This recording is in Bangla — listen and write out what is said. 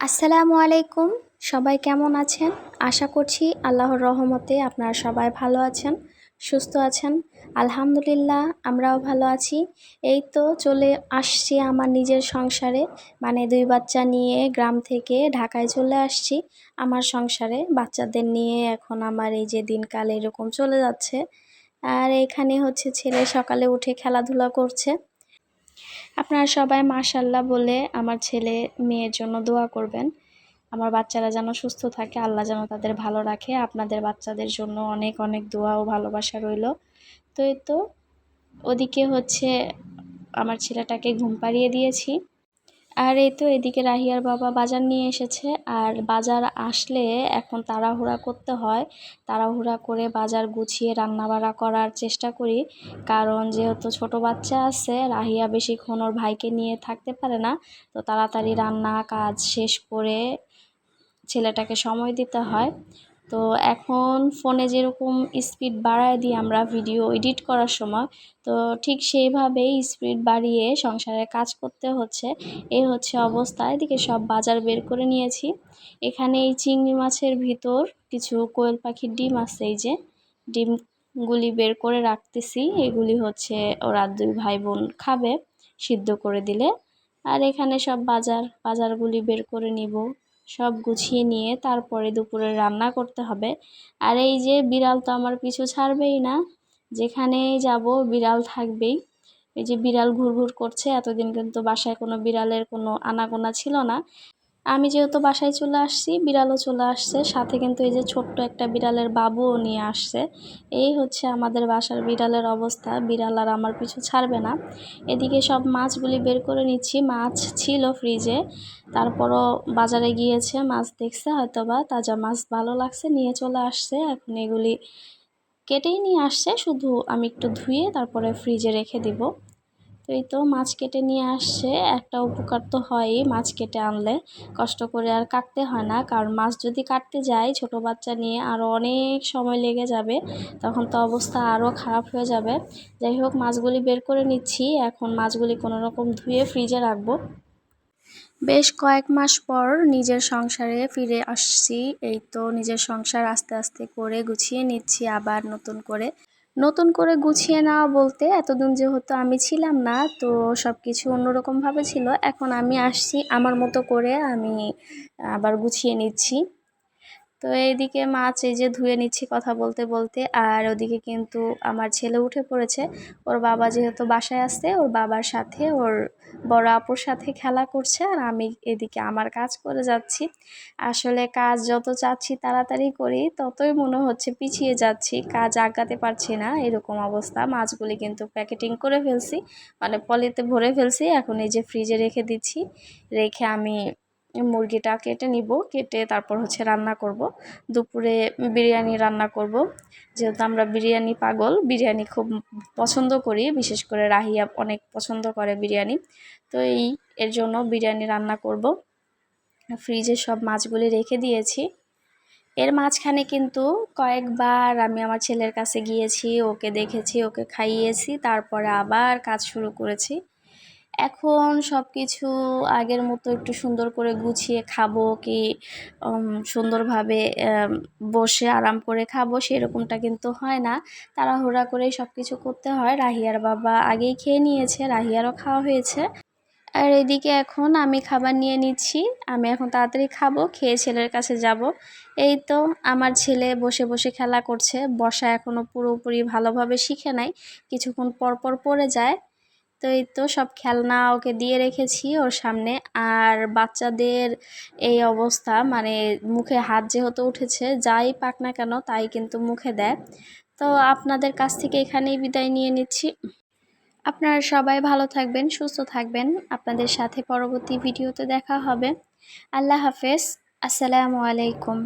আসসালামু আলাইকুম। সবাই কেমন আছেন? আশা করছি আল্লাহর রহমতে আপনারা সবাই ভালো আছেন, সুস্থ আছেন। আলহামদুলিল্লাহ আমরাও ভালো আছি। এই তো চলে আসছি আমার নিজের সংসারে, মানে 2 বাচ্চা নিয়ে গ্রাম থেকে ঢাকায় চলে আসছি আমার সংসারে। বাচ্চাদের নিয়ে এখন আমার এই যে দিনকাল এরকম চলে যাচ্ছে। আর এখানে হচ্ছে ছেলে সকালে উঠে খেলাধুলা করছে। আপনারা সবাই মাশাআল্লাহ বলে আমার ছেলে মেয়ের জন্য দোয়া করবেন। আমার বাচ্চারা যেন সুস্থ থাকে, আল্লাহ যেন তাদের ভালো রাখে। আপনাদের বাচ্চাদের জন্য অনেক অনেক দোয়া ও ভালোবাসা রইল। তো এই তো ওদিকে হচ্ছে আমার ছেলেটাকে ঘুম পাড়িয়ে দিয়েছি। আর এই তো এদিকে রাহিয়ার বাবা বাজার নিয়ে এসেছে। আর বাজার আসলে এখন তাড়াহুড়া করতে হয়। তাড়াহুড়া করে বাজার গুছিয়ে রান্নাবাড়া করার চেষ্টা করি, কারণ যেহেতু ছোট বাচ্চা আছে, রাহিয়া বেশিক্ষণ ওর ভাইকে নিয়ে থাকতে পারে না। তো তাড়াতাড়ি রান্না কাজ শেষ করে ছেলেটাকে সময় দিতে হয়। তো এখন ফোনে যেরকম স্পিড বাড়ায় দিই আমরা ভিডিও এডিট করার সময়, তো ঠিক সেইভাবেই স্পিড বাড়িয়ে সংসারে কাজ করতে হচ্ছে। এই হচ্ছে অবস্থা। এদিকে সব বাজার বের করে নিয়েছি। এখানে এই চিংড়ি মাছের ভিতর কিছু কোয়েল পাখির ডিম আছে, এই যে ডিমগুলি বের করে রাখতেছি। এগুলি হচ্ছে ওরা 2 ভাই বোন খাবে সিদ্ধ করে দিলে। আর এখানে সব বাজারগুলি বের করে নিব। সব গুছিয়ে নিয়ে তারপরে দুপুরে রান্না করতে হবে। আর এই যে বিড়াল তো আমার পিছু ছাড়বেই না, যেখানেই যাব বিড়াল থাকবেই। এই যে বিড়াল ঘুরঘুর করছে, এতদিন কিন্তু বাসায় কোনো বিড়ালের কোনো আনাগোনা ছিল না। আমি যেহেতু বাসায় চলে আসছি, বিড়ালও চলে আসছে সাথে, কিন্তু এই যে ছোট্ট একটা বিড়ালের বাবুও নিয়ে আসছে। এই হচ্ছে আমাদের বাসার বিড়ালের অবস্থা। বিড়াল আর আমার পিছু ছাড়বে না। এদিকে সব মাছগুলি বের করে নিচ্ছি। মাছ ছিল ফ্রিজে, তারপরও বাজারে গিয়েছে, মাছ দেখছে হয়তোবা তাজা মাছ ভালো লাগছে, নিয়ে চলে আসছে। এখন এগুলি কেটেই নিয়ে আসছে, শুধু আমি একটু ধুয়ে তারপরে ফ্রিজে রেখে দিব। তো এই তো মাছ কেটে নিয়ে আসছে। একটা উপকার তো হয়ই, মাছ কেটে আনলে কষ্ট করে আর কাটতে হয় না, কারণ মাছ যদি কাটতে যাই ছোট বাচ্চা নিয়ে আরও অনেক সময় লেগে যাবে, তখন তো অবস্থা আরও খারাপ হয়ে যাবে। যাই হোক, মাছগুলি বের করে নিচ্ছি। এখন মাছগুলি কোনো রকম ধুয়ে ফ্রিজে রাখবো। বেশ কয়েক মাস পর নিজের সংসারে ফিরে আসছি। এই তো নিজের সংসার আস্তে আস্তে করে গুছিয়ে নিচ্ছি আবার নতুন করে গুছিয়ে নেওয়া বলতে, এতদিন যেহেতু আমি ছিলাম না, তো সব কিছু অন্যরকমভাবে ছিল। এখন আমি আসছি, আমার মতো করে আমি আবার গুছিয়ে নিচ্ছি। তো এইদিকে মাছ এই যে ধুয়ে নিচ্ছি কথা বলতে বলতে। আর ওদিকে কিন্তু আমার ছেলে উঠে পড়েছে। ওর বাবা যেহেতু বাসায় আসছে, ওর বাবার সাথে ওর বড় আপুর সাথে খেলা করছে, আর আমি এদিকে আমার কাজ করে যাচ্ছি। আসলে কাজ যত চাচ্ছি তাড়াতাড়ি করি, ততই মনে হচ্ছে পিছিয়ে যাচ্ছি, কাজ আগাতে পারছি না, এরকম অবস্থা। মাছগুলি কিন্তু প্যাকেটিং করে ফেলছি, মানে পলিতে ভরে ফেলছি। এখন এই যে ফ্রিজে রেখে দিচ্ছি। রেখে আমি মুরগিটা কেটে নিব, কেটে তারপর হচ্ছে রান্না করব। দুপুরে বিরিয়ানি রান্না করব, যেহেতু আমরা বিরিয়ানি পাগল, বিরিয়ানি খুব পছন্দ করি, বিশেষ করে রাহিয়া অনেক পছন্দ করে বিরিয়ানি। তো এর জন্য বিরিয়ানি রান্না করব। ফ্রিজে সব মাছগুলি রেখে দিয়েছি। এর মাঝখানে কিন্তু কয়েকবার আমি আমার ছেলের কাছে গিয়েছি, ওকে দেখেছি, ওকে খাইয়েছি, তারপরে আবার কাজ শুরু করেছি। এখন সব কিছু আগের মতো একটু সুন্দর করে গুছিয়ে খাবো কি সুন্দরভাবে বসে আরাম করে খাবো, সেরকমটা কিন্তু হয় না। তাড়াহুড়া করেই সব কিছু করতে হয়। রাহিয়ার বাবা আগেই খেয়ে নিয়েছে, রাহিয়ারও খাওয়া হয়েছে। আর এদিকে এখন আমি খাবার নিয়ে নিচ্ছি। আমি এখন তাড়াতাড়ি খাবো, খেয়ে ছেলের কাছে যাব। এই তো আমার ছেলে বসে বসে খেলা করছে। বসা এখনও পুরোপুরি ভালোভাবে শিখে নাই, কিছুক্ষণ পর পর পড়ে যায়। তো এই তো সব খেলনা ওকে দিয়ে রেখেছি ওর সামনে। আর বাচ্চাদের এই অবস্থা, মানে মুখে হাত যেহেতু উঠেছে, যাই পাক না কেন তাই কিন্তু মুখে দেয়। তো আপনাদের কাছ থেকে এখানেই বিদায় নিয়ে নিচ্ছি। আপনারা সবাই ভালো থাকবেন, সুস্থ থাকবেন। আপনাদের সাথে পরবর্তী ভিডিওতে দেখা হবে। আল্লাহ হাফেজ। আসসালামু আলাইকুম।